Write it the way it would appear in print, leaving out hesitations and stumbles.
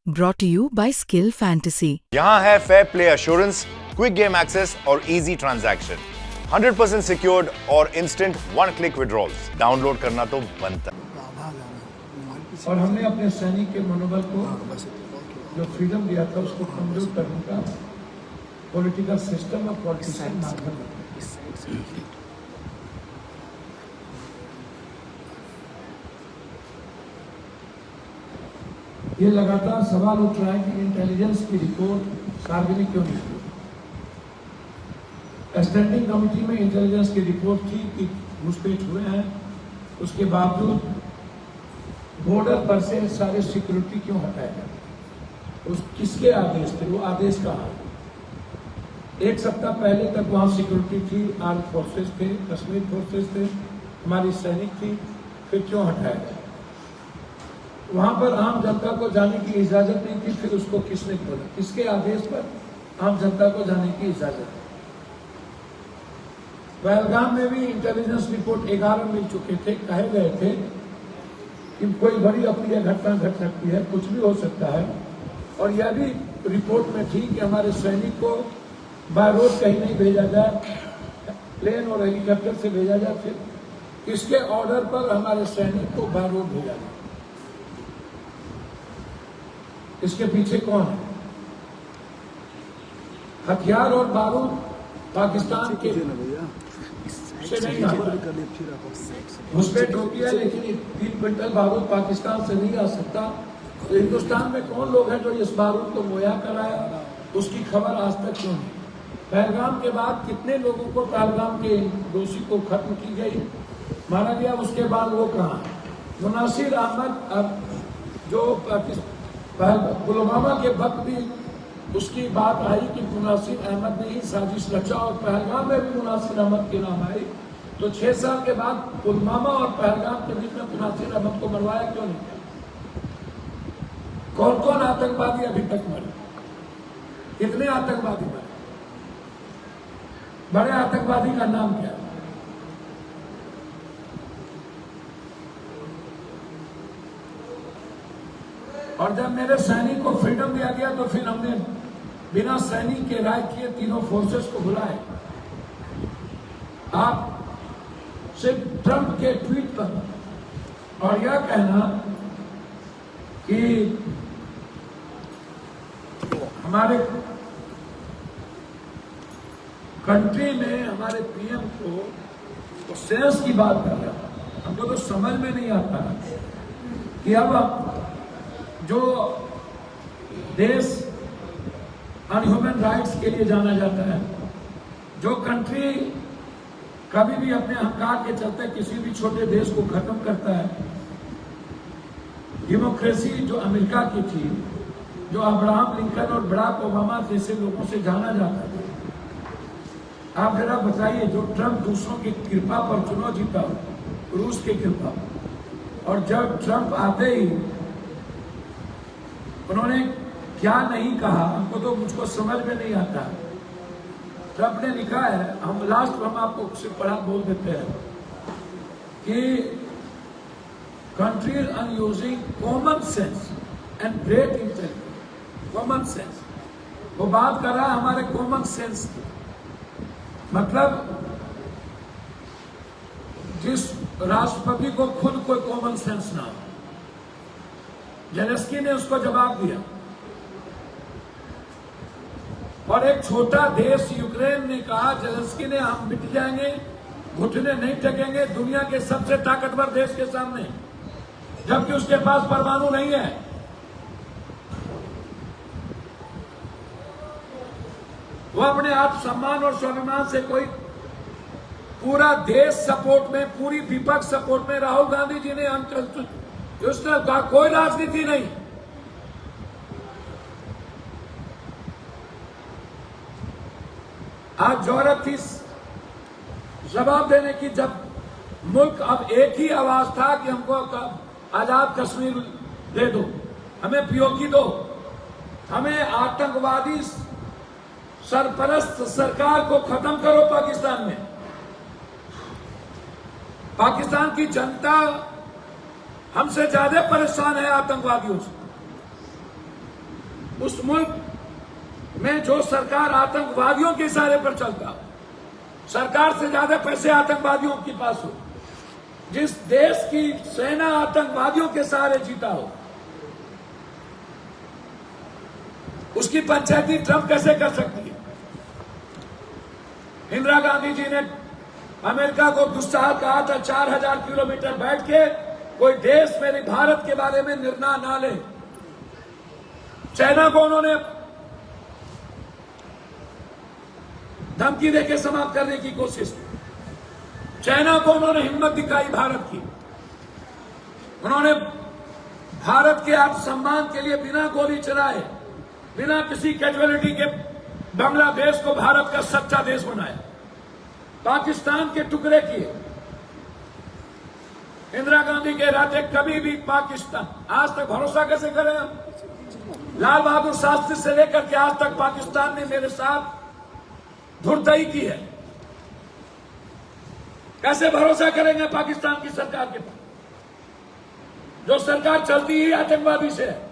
brought to you by Skill Fantasy. यहाँ है fair play assurance, quick game access और easy transaction, 100% secured और instant one click withdrawals. Download करना तो बनता है। और हमने अपने सैनिक के मनोबल को जो फ्रीडम दिया था उसको कमजोर करने का पॉलिटिकल सिस्टम और पॉलिटिशियन माध्यम। ये लगातार सवाल उठ रहा है कि इंटेलिजेंस की रिपोर्ट सार्वजनिक क्यों नहीं हुई। स्टैंडिंग कमेटी में इंटेलिजेंस की रिपोर्ट थी कि घुसपैठ हुए हैं, उसके बावजूद बॉर्डर पर से सारे सिक्योरिटी क्यों हटाए गए? उस किसके आदेश थे? वो आदेश कहाँ? एक सप्ताह पहले तक वहाँ सिक्योरिटी थी, आर्म फोर्सेस थे, कश्मीर फोर्सेस थे, हमारी सैनिक थी, फिर क्यों हटाया गया? वहां पर आम जनता को जाने की इजाजत नहीं थी, फिर उसको किसने खोला? किसके आदेश पर आम जनता को जाने की इजाजत? पहलगाम में भी इंटेलिजेंस रिपोर्ट 11 मिल चुके थे, कहे गए थे कि कोई बड़ी अप्रिय घटना घट सकती है, कुछ भी हो सकता है। और यह भी रिपोर्ट में थी कि हमारे सैनिक को बाय रोड कहीं नहीं भेजा जाए, प्लेन और हेलीकॉप्टर से भेजा जाए। फिर किसके ऑर्डर पर हमारे सैनिक को बाय रोड भेजा जाए? इसके पीछे कौन है? हथियार और बारूद पाकिस्तान के से नहीं आता, घुसपैठ होती है, लेकिन 3 क्विंटल बारूद पाकिस्तान से नहीं आ सकता। तो हिंदुस्तान में कौन लोग हैं जो इस बारूद को मुहैया कराया? उसकी खबर आज तक क्यों नहीं? पहलगाम के बाद कितने लोगों को, पहलगाम के दोषी को खत्म की गई, मारा गया, उसके बाद वो कहाँ? मुनासिर अहमद, अब जो पुलवामा के वक्त भी उसकी बात आई कि मुनासिर अहमद ने ही साजिश रचा और पहलगाम में भी मुनासिर अहमद के नाम आई। तो 6 साल के बाद पुलवामा और पहलगाम के बीच में मुनासिर अहमद को मरवाया क्यों नहीं? कौन कौन आतंकवादी अभी तक मरे? कितने आतंकवादी मरे? बड़े आतंकवादी का नाम क्या है? और जब मेरे सैनिक को फ्रीडम दिया गया तो फिर हमने बिना सैनिक के राय किए तीनों फोर्सेस को बुलाए। आप सिर्फ ट्रंप के ट्वीट पर और यह कहना कि हमारे कंट्री में हमारे पीएम को तो सेंस की बात कर रहा है, हमको तो समझ में नहीं आता कि अब जो देश अनह्यूमन राइट्स के लिए जाना जाता है, जो कंट्री कभी भी अपने अहंकार के चलते किसी भी छोटे देश को खत्म करता है, डेमोक्रेसी जो अमेरिका की थी, जो अब्राहम लिंकन और बराक ओबामा जैसे लोगों से जाना जाता था। आप जरा बताइए, जो ट्रंप दूसरों की कृपा पर चुनाव जीता, रूस की कृपा, और जब ट्रंप आते ही उन्होंने क्या नहीं कहा, हमको तो मुझको समझ में नहीं आता। ट्रंप ने लिखा है, हम आपको सिर्फ पढ़ा बोल देते हैं कि countries are using common sense and great intelligence. Common sense, वो बात कर रहा है हमारे कॉमन सेंस की। मतलब जिस राष्ट्रपति को खुद कोई कॉमन सेंस ना हो, जेलेंस्की ने उसको जवाब दिया। और एक छोटा देश यूक्रेन ने कहा, जेलेंस्की ने, हम मिट जाएंगे, घुटने नहीं टेकेंगे दुनिया के सबसे ताकतवर देश के सामने, जबकि उसके पास परमाणु नहीं है। वो अपने आत्मसम्मान और स्वाभिमान से कोई पूरा देश सपोर्ट में, पूरी विपक्ष सपोर्ट में, राहुल गांधी जी ने उसने कहा कोई राजनीति नहीं। आज जरूरत थी जवाब देने की, जब मुल्क अब एक ही आवाज था कि हमको आजाद कश्मीर दे दो, हमें पीओके दो, हमें आतंकवादी सरपरस्त सरकार को खत्म करो पाकिस्तान में। पाकिस्तान की जनता हमसे ज्यादा परेशान है आतंकवादियों से। उस मुल्क में जो सरकार आतंकवादियों के इशारे पर चलता हो, सरकार से ज्यादा पैसे आतंकवादियों के पास हो, जिस देश की सेना आतंकवादियों के सहारे जीता हो, उसकी पंचायती ट्रम्प कैसे कर सकती है? इंदिरा गांधी जी ने अमेरिका को दुस्साहस कहा था 4000 किलोमीटर बैठ के कोई देश मेरे भारत के बारे में निर्णय ना ले। चाइना को उन्होंने धमकी देके समाप्त करने की कोशिश की। चाइना को उन्होंने हिम्मत दिखाई भारत की। उन्होंने भारत के आत्मसम्मान के लिए बिना गोली चलाए, बिना किसी कैजुअलिटी के बांग्लादेश को भारत का सच्चा देश बनाया, पाकिस्तान के टुकड़े किए। इंदिरा गांधी के राज्य कभी भी पाकिस्तान, आज तक भरोसा कैसे करें हम? लाल बहादुर शास्त्री से लेकर के आज तक पाकिस्तान ने मेरे साथ धुरतई की है। कैसे भरोसा करेंगे पाकिस्तान की सरकार के पास? जो सरकार चलती ही आतंकवादी से है।